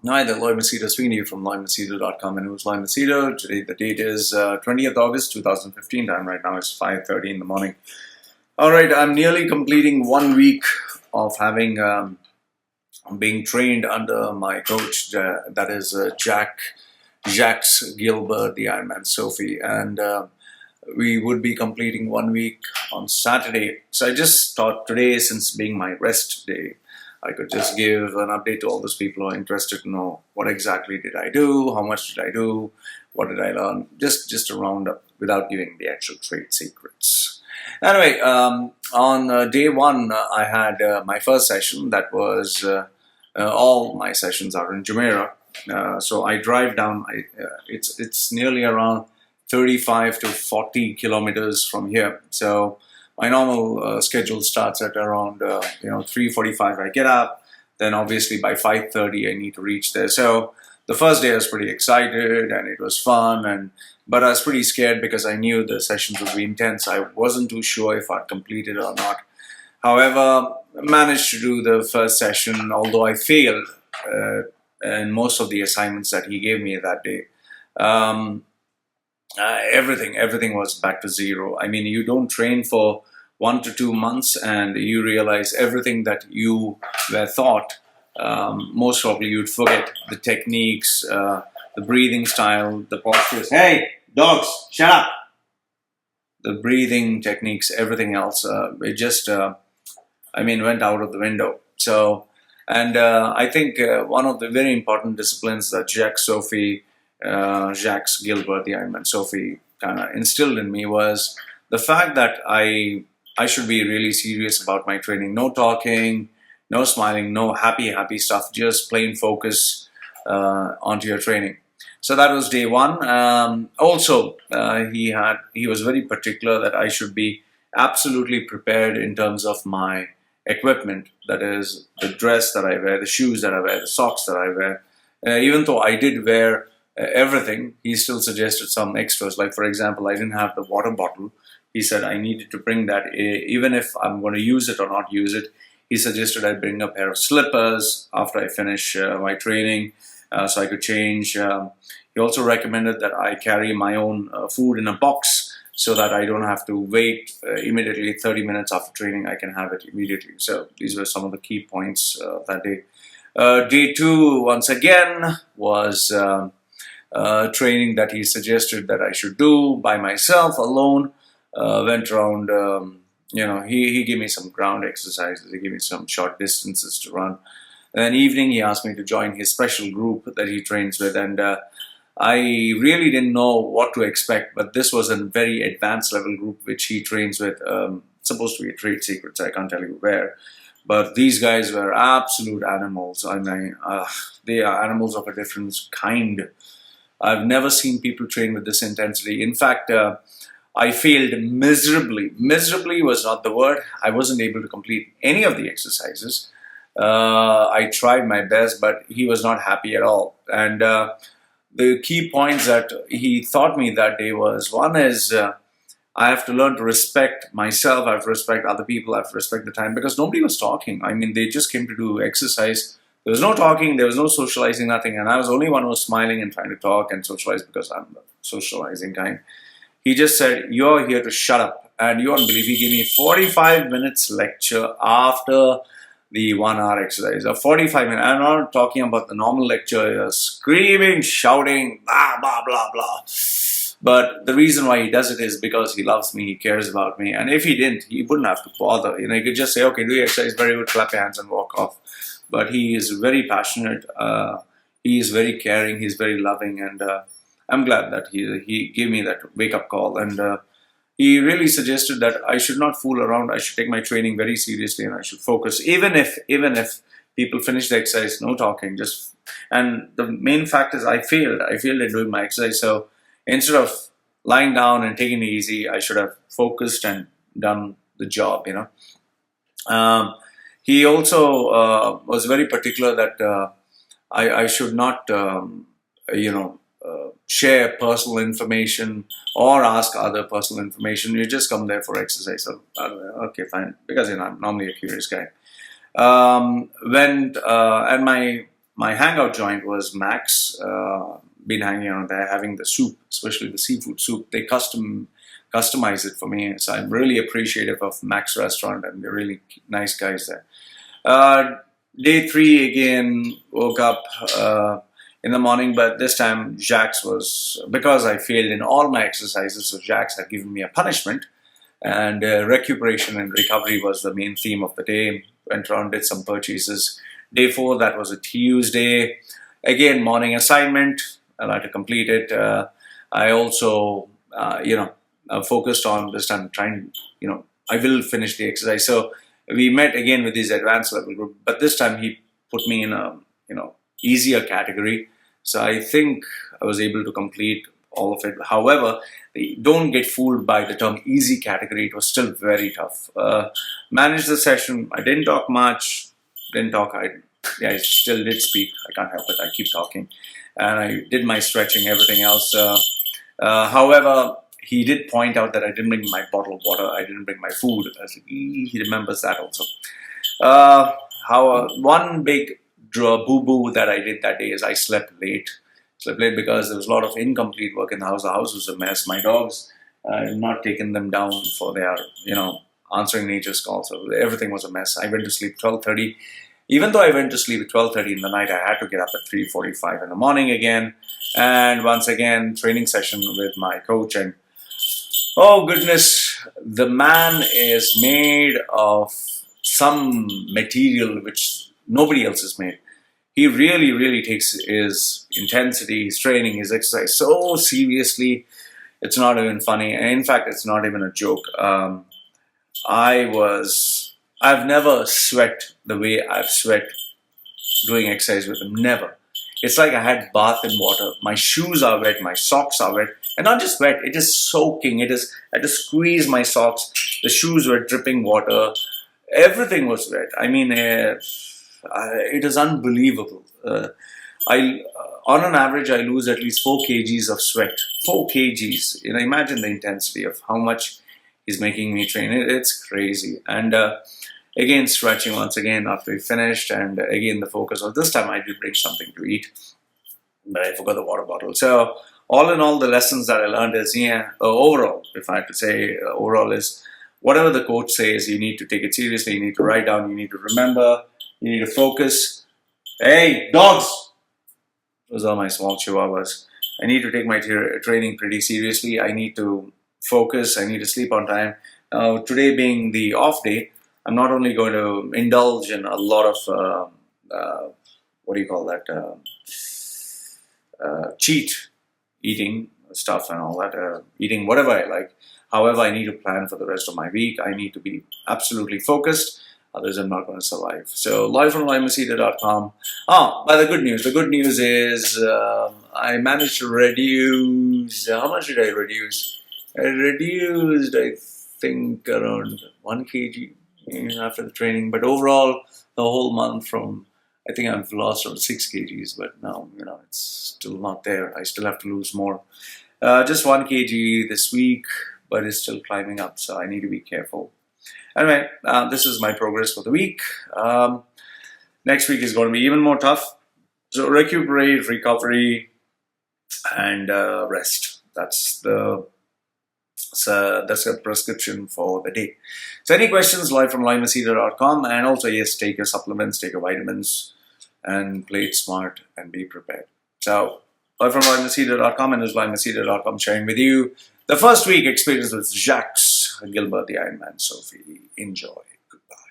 Hi, the Loy Machedo speaking to you from loymachedo.com, and it was Loy Machedo. Today the date is 20th August 2015. Time right now is 5:30 in the morning. All right, I'm nearly completing 1 week of having being trained under my coach, that is Jacques, Gilbert, the Ironman Sophie, and we would be completing 1 week on Saturday. So I just thought today, since being my rest day, I could just give an update to all those people who are interested to know what exactly did I do, how much did I do, what did I learn, just a roundup without giving the actual trade secrets. Anyway, on day one, I had my first session. That was all my sessions are in Jumeirah. So I drive down. It's nearly around 35 to 40 kilometers from here. So my normal schedule starts at around 3:45. I get up, then obviously by 5:30 I need to reach there. So the first day I was pretty excited and it was fun, but I was pretty scared because I knew the sessions would be intense. I wasn't too sure if I'd complete it or not. However, I managed to do the first session, although I failed in most of the assignments that he gave me that day. Everything was back to zero. I mean, you don't train for 1 to 2 months and you realize everything that you were taught. Most probably you'd forget the techniques, the breathing style, the postures. Hey, dogs, shut up! The breathing techniques, everything else, it just, went out of the window. So, and I think one of the very important disciplines that Jacques Gilbert, the Ironman Sophie, kind of instilled in me was the fact that I should be really serious about my training. No talking, no smiling, no happy stuff, just plain focus onto your training. So that was day one. He was very particular that I should be absolutely prepared in terms of my equipment. That is the dress that I wear, the shoes that I wear, the socks that I wear. Even though I did wear everything, he still suggested some extras. Like, for example, I didn't have the water bottle. He said I needed to bring that, even if I'm going to use it or not use it. He suggested I bring a pair of slippers after I finish my training, so I could change. He also recommended that I carry my own food in a box so that I don't have to wait immediately 30 minutes after training. I can have it immediately. So these were some of the key points that day. Day two, once again, was training that he suggested that I should do by myself, alone. Went around, he gave me some ground exercises, he gave me some short distances to run. And then evening, he asked me to join his special group that he trains with, and I really didn't know what to expect, but this was a very advanced level group which he trains with. Supposed to be a trade secret, so I can't tell you where. But these guys were absolute animals. I mean, they are animals of a different kind. I've never seen people train with this intensity. In fact, I failed miserably. Miserably was not the word. I wasn't able to complete any of the exercises. I tried my best, but he was not happy at all. And the key points that he taught me that day was, one is I have to learn to respect myself. I have to respect other people. I have to respect the time, because nobody was talking. I mean, they just came to do exercise. There was no talking, there was no socializing, nothing. And I was the only one who was smiling and trying to talk and socialize because I'm the socializing kind. He just said, you're here to shut up. And you won't believe, he gave me 45 minutes lecture after the 1 hour exercise. 45 minutes. I'm not talking about the normal lecture, screaming, shouting, blah, blah, blah, blah. But the reason why he does it is because he loves me, he cares about me. And if he didn't, he wouldn't have to bother. He could just say, okay, do your exercise, very good, clap your hands and walk off. But he is very passionate. He is very caring. He's very loving. And I'm glad that he gave me that wake-up call. And he really suggested that I should not fool around. I should take my training very seriously and I should focus. Even if people finish the exercise, no talking. And the main fact is I failed. I failed at doing my exercise. So instead of lying down and taking it easy, I should have focused and done the job, He also was very particular that I should not, share personal information or ask other personal information. You just come there for exercise. So, okay, fine, because I'm normally a curious guy. And my hangout joint was Max. Been hanging out there, having the soup, especially the seafood soup. They customize it for me, so I'm really appreciative of Max Restaurant, and they're really nice guys there. Day 3 again, woke up in the morning, but this time Jacques was, because I failed in all my exercises, so Jacques had given me a punishment, and recuperation and recovery was the main theme of the day. Went around, did some purchases. Day 4, that was a Tuesday. Again, morning assignment. I had to complete it. I also, focused on this time trying, I will finish the exercise. So we met again with his advanced level group, but this time he put me in a, easier category. So I think I was able to complete all of it. However, don't get fooled by the term easy category. It was still very tough. Managed the session. I didn't talk much. I still did speak. I can't help it. I keep talking. And I did my stretching, everything else. However, he did point out that I didn't bring my bottle of water. I didn't bring my food. I was like, he remembers that also. One big boo-boo that I did that day is I slept late. Slept late because there was a lot of incomplete work in the house. The house was a mess. My dogs, I had not taken them down for their, answering nature's call. So everything was a mess. I went to sleep 12:30. Even though I went to sleep at 12:30 in the night, I had to get up at 3:45 in the morning again. And once again, training session with my coach. And oh goodness, the man is made of some material which nobody else is made. He really, really takes his intensity, his training, his exercise so seriously. It's not even funny. And in fact, it's not even a joke. I've never sweat the way I've sweat doing exercise with him. Never. It's like I had bath in water. My shoes are wet, my socks are wet. And not just wet, it is soaking. I had to squeeze my socks. The shoes were dripping water. Everything was wet. I mean, it is unbelievable. On an average, I lose at least 4 kgs of sweat. 4 kgs. Imagine the intensity of how much he's making me train. It's crazy. And again, stretching once again after we finished. And again, the focus of this time, I did bring something to eat, but I forgot the water bottle. So all in all, the lessons that I learned is, overall, if I had to say, overall is whatever the coach says, you need to take it seriously. You need to write down. You need to remember. You need to focus. Hey, dogs! Those are my small chihuahuas. I need to take my training pretty seriously. I need to focus. I need to sleep on time. Now, today being the off day, I'm not only going to indulge in a lot of, cheat eating stuff and all that, eating whatever I like. However, I need to plan for the rest of my week. I need to be absolutely focused. Otherwise, I'm not going to survive. So, Loy from LoyMachedo.com. But the good news. The good news is I managed to reduce. How much did I reduce? I reduced, I think, around 1 kg after the training. But overall, the whole month I think I've lost around 6 kgs. But now, it's still not there. I still have to lose more. Just 1 kg this week, but it's still climbing up. So I need to be careful. Anyway, this is my progress for the week. Next week is going to be even more tough. So recuperate, recovery, and rest. That's a prescription for the day. So any questions, Loy from LoyMachedo.com. And also, yes, take your supplements, take your vitamins, and play it smart and be prepared. So Loy from LoyMachedo.com and LoyMachedo.com sharing with you the first week experience with Jacques, Gilbert, the Ironman, Sophie. Enjoy. Goodbye.